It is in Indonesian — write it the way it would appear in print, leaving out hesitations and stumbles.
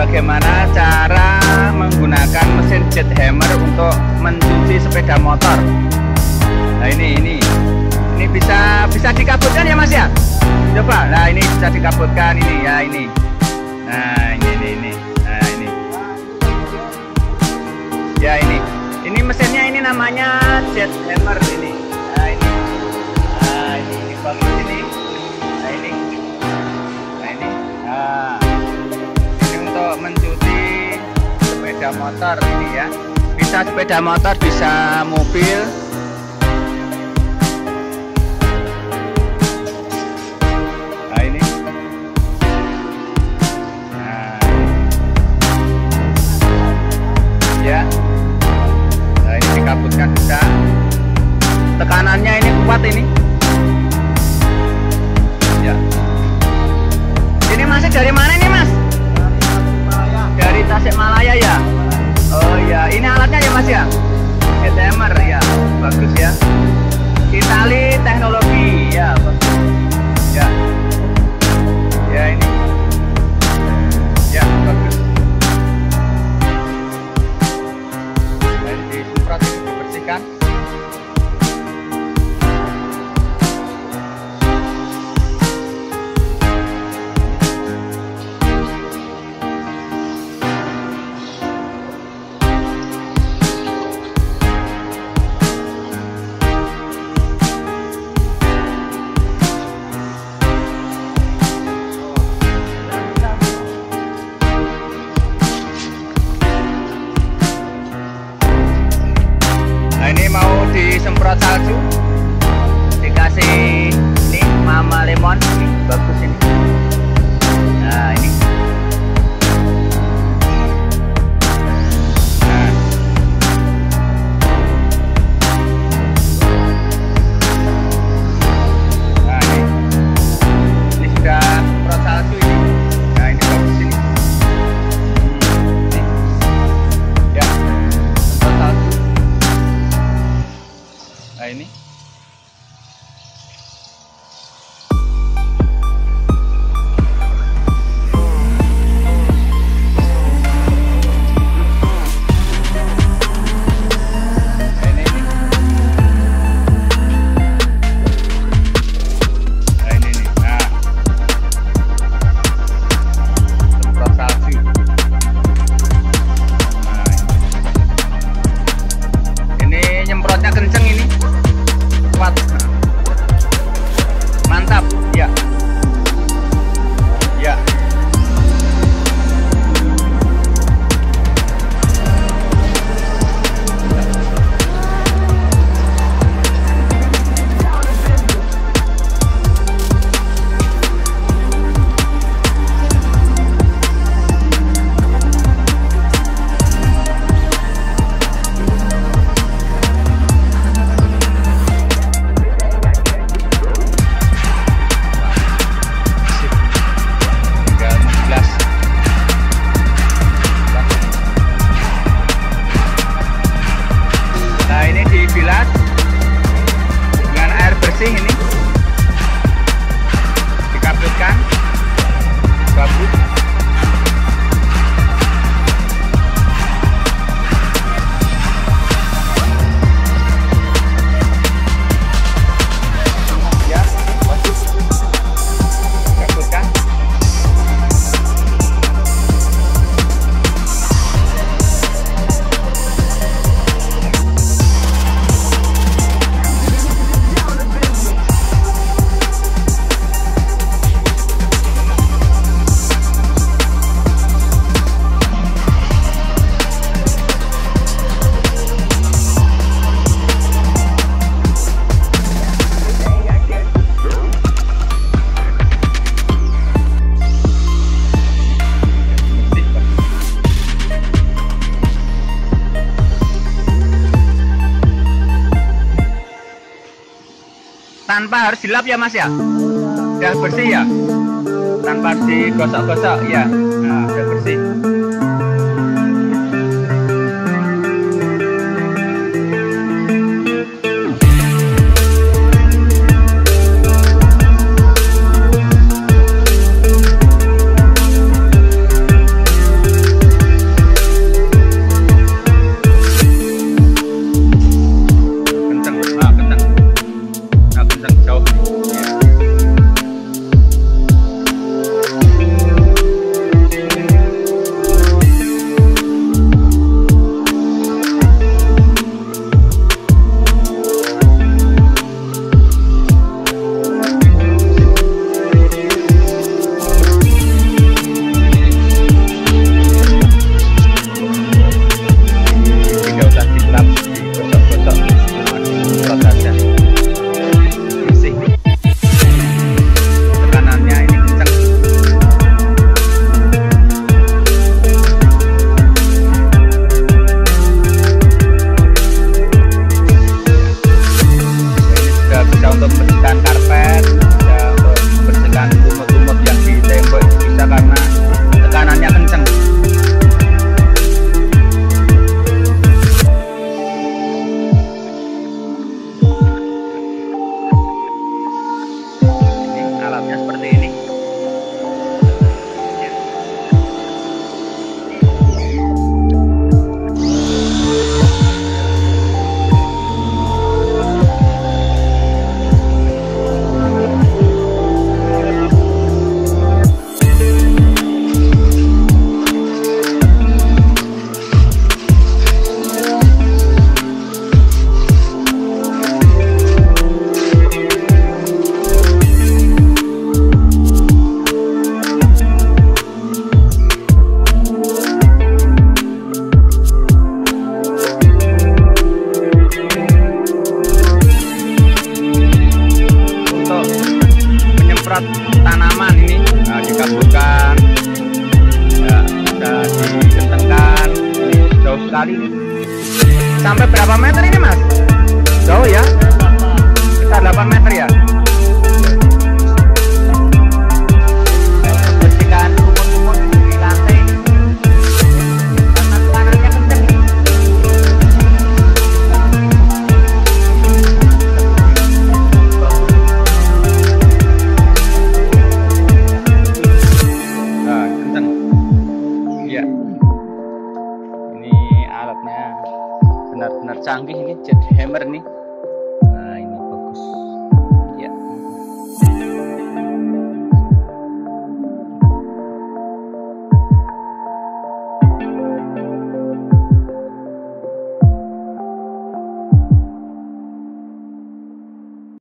bagaimana cara menggunakan mesin jet hammer untuk mencuci sepeda motor. Nah ini bisa dikabutkan ya Mas ya. Coba, nah ini bisa dikabutkan ini ya ini. Nah ini. Nah ini. Ya ini mesinnya ini namanya jet hammer ini. Nah ini. Nah ini bagus ini. Nah ini. Nah ini. Nah. Untuk mencuci sepeda motor ini ya, bisa sepeda motor, bisa mobil. Nah ini, nah ya, nah ini dikabutkan bisa. Tekanannya ini kuat ini. Ya. Ini masih dari mana nih Mas? Dari Tasikmalaya ya. Oh ya, ini alatnya ya Mas ya. Jet hammer ya, bagus ya. Itali teknologi ya, bagus. Ya. Ya ini. Ya, bagus. Nah, disemprot, dibersihkan. Ini mau disemprot salju, dikasih ini mama lemon, ini bagus ini. Nah ini. Nah ini sudah semprot salju ini. Nah ini bagus ini. Ini. Ya, semprot salju. Nah ini. Nyemprotnya kencang ini, kuat, mantap ya, ya. Dibilas dengan air bersih ini, dikabutkan, bagus. Ya, bagus. Dikabutkan. Tanpa harus dilap ya Mas ya, udah bersih ya, tanpa harus digosok-gosok ya. Nah udah bersih. menyemprot tanaman ini. Nah, dikaburkan, ya, bisa dikencangkan. Ini jauh sekali. Sampai berapa meter ini mas? Jauh ya? Sekitar 8 meter ya? Bersihkan kumur-kumur di lantai. Karena tekanannya kencang. Nah, kencang. Iya. Ini alatnya benar-benar canggih ini, jadi